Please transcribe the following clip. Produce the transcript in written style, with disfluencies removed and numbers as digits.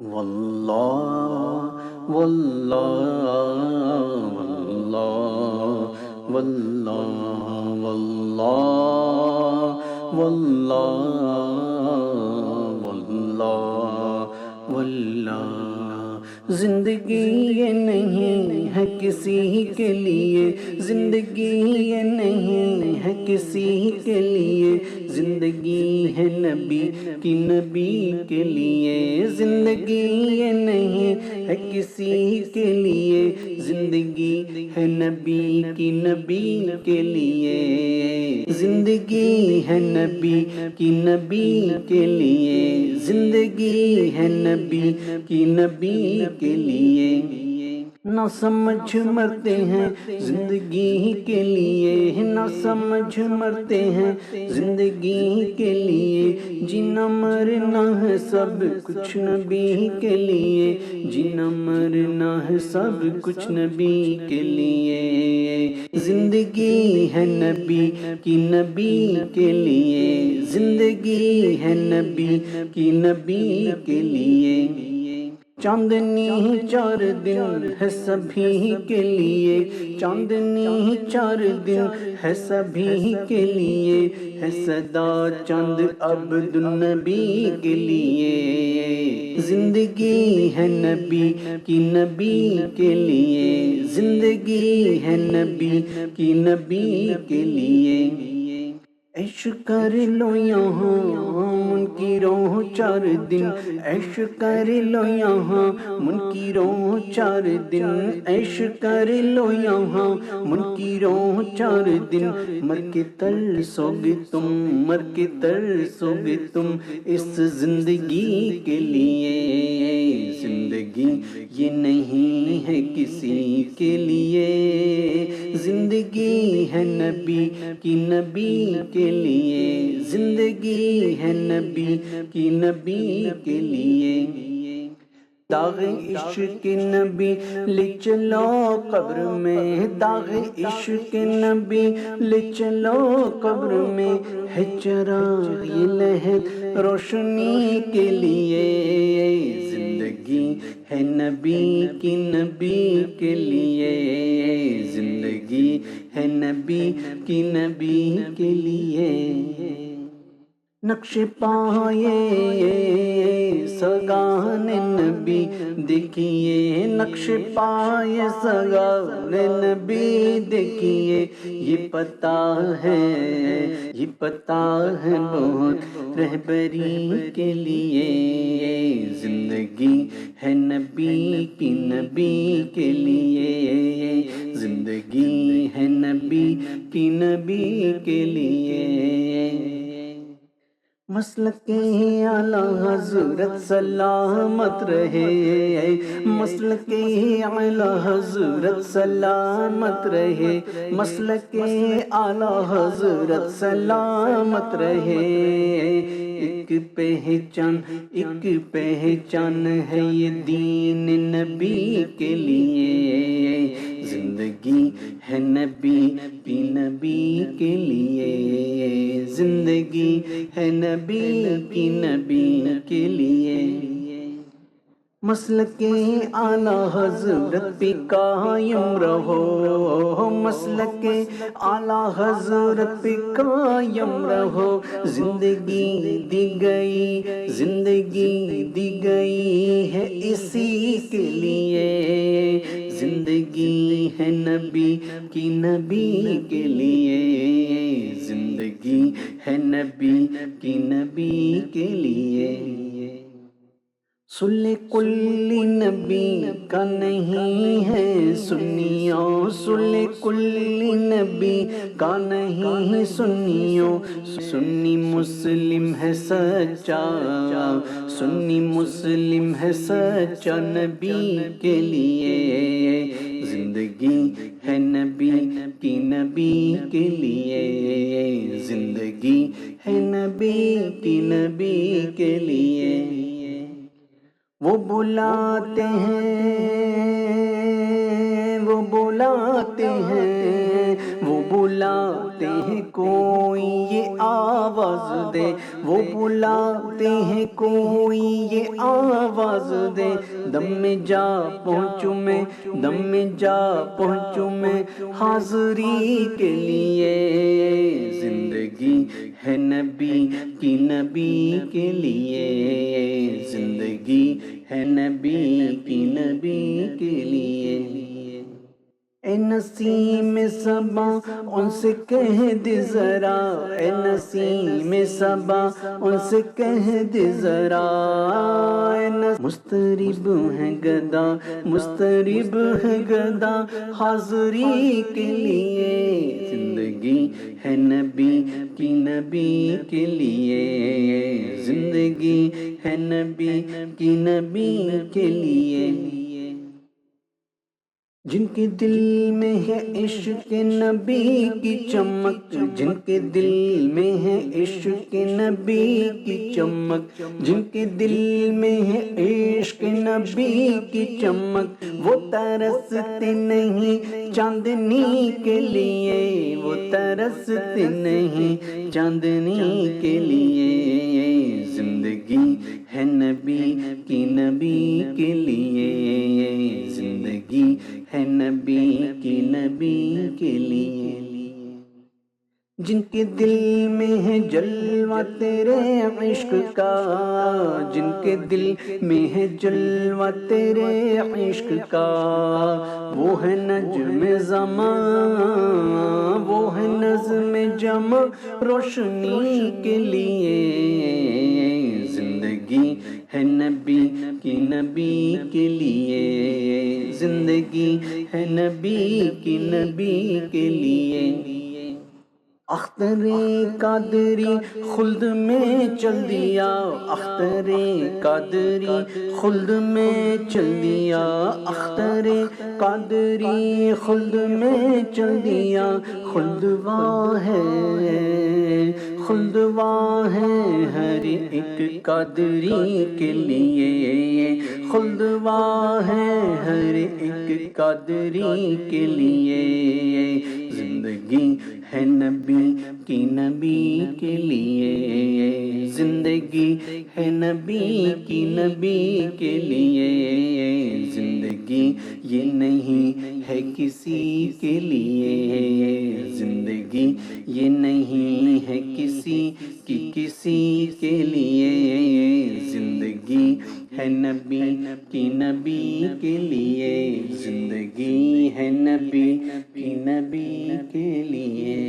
واللہ واللہ واللہ واللہ واللہ واللہ واللہ واللہ زندگی یہ نہیں ہے کسی کے لیے، زندگی یہ نہیں ہے کسی کے لیے، زندگی ہے نبی کی نبی کے لیے، زندگی یہ نہیں ہے کسی کے لیے، زندگی ہے نبی کی نبی کے لیے، زندگی ہے نبی کی نبی کے لیے، زندگی ہے نبی کی نبی کے لیے۔ نہ سمجھ مرتے ہیں زندگی کے لیے، نہ سمجھ مرتے ہیں زندگی کے لیے، جینا مرنا ہے سب کچھ نبی کے لیے، جینا مرنا ہے سب کچھ نبی کے لیے، زندگی ہے نبی کی نبی کے لیے، زندگی ہے نبی کی نبی کے لیے۔ چاندنی 4 دن ہے سبھی کے لیے، چاندنی 4 دن ہے سبھی کے لیے، ہے صدا چاند عبد النبی کے لیے، زندگی ہے نبی کی نبی کے لیے، زندگی ہے نبی کی نبی کے لیے۔ عیش کر لو یہاں منکروں 4 دن، عیش کر لو یہاں منکروں 4 دن، عیش کر لو یہاں منکروں 4 دن، مر کے ترسو گے تم، مر کے ترسو گے تم اس زندگی کے لیے، زندگی یہ نہیں ہے کسی کے لیے، زندگی ہے نبی کی نبی کے لیے، زندگی ہے نبی کی نبی کے لیے۔ داغ عشق نبی لے چلو قبر میں، داغ عشق نبی لے چلو قبر میں، ہے چراغ یہ لہد روشنی کے لیے، زندگی ہے نبی کی نبی کے لیے، زندگی ہے نبی کی نبی کے لیے۔ نقش پائے سگان نبی دیکھیے، نقش پائے سگان نبی دیکھیے، یہ پتہ ہے، یہ پتہ ہے بہت رہبری کے لیے، زندگی ہے نبی کی نبی کے لیے، زندگی ہے نبی کی نبی کے لیے۔ مسلک اعلیٰ حضرت سلامت رہے، مسلک اعلیٰ حضرت سلامت رہے، مسلک اعلیٰ حضرت سلامت رہے، ایک پہچان ہے یہ دین نبی کے لیے، زندگی ہے نبی کی نبی کے لیے، زندگی ہے نبی کی نبی کے لیے۔ مسلک اعلیٰ حضرت پہ قائم رہو، مسلک اعلیٰ حضرت پہ قائم رہو، زندگی دی گئی، زندگی دی گئی ہے اسی کے لیے، زندگی ہے نبی کی نبی کے لیے، زندگی ہے نبی کی نبی کے لیے۔ سلے کلی نبی کا نہیں ہے سنیوں، سلے کلی نبی کا نہیں سنیوں، سنی مسلم ہے سچا، سنی مسلم ہے سچا نبی کے لیے، زندگی ہے نبی کی نبی کے لیے، زندگی ہے نبی کی نبی کے لیے۔ وہ بلاتے ہیں، وہ بلاتے ہیں، وہ بلاتے ہیں کوئی یہ آواز دے، وہ بلاتے ہیں کوئی یہ آواز دے، دم میں جا پہنچوں میں، دم میں جا پہنچوں میں حاضری کے لیے، زندگی ہے نبی کی نبی کے لیے، زندگی ہے نبی کی نبی کے لیے۔ اے نسیم صبا ان سے کہہ دے ذرا، اے نسیم صبا ان سے کہہ دے ذرا، مسترب ہے گدا، مسترب ہے گدا حاضری کے لیے، زندگی ہے نبی کی نبی کے لیے، زندگی ہے نبی کی نبی کے لیے۔ جن کے دل میں ہے عشق نبی کی چمک، جن کے دل میں ہے عشق نبی کی چمک، جن کے دل میں ہے عشق نبی کی چمک، وہ ترستے نہیں چاندنی کے لیے، وہ ترستے نہیں چاندنی کے لیے، زندگی ہے نبی کی نبی کے لیے، زندگی ہے نبی کی نبی کے لیے۔ جن کے دل میں ہے جلوہ تیرے عشق کا، جن کے دل میں ہے جلوہ تیرے عشق کا، وہ ہے نجم زمان، وہ ہے نظم جمع روشنی کے لیے، زندگی ہے نبی کی نبی کے لیے، زندگی ہے نبی کی نبی کے لیے۔ اختر قادری خلد میں چل دیا، اختر قادری خلد میں چل دیا، اختر قادری خلد میں چل دیا، خلد واہ ہے، خلد واہ ہے ہر ایک قادری کے لیے، خلد واہ ہے ہر ایک قادری کے لیے، زندگی ہے نبی کی نبی کے لیے، زندگی ہے نبی کی نبی کے لیے، زندگی یہ نہیں ہے کسی کے لیے، زندگی یہ نہیں ہے کسی کے لیے، زندگی ہے نبی کی نبی کے لیے، زندگی ہے نبی کی نبی کے لیے۔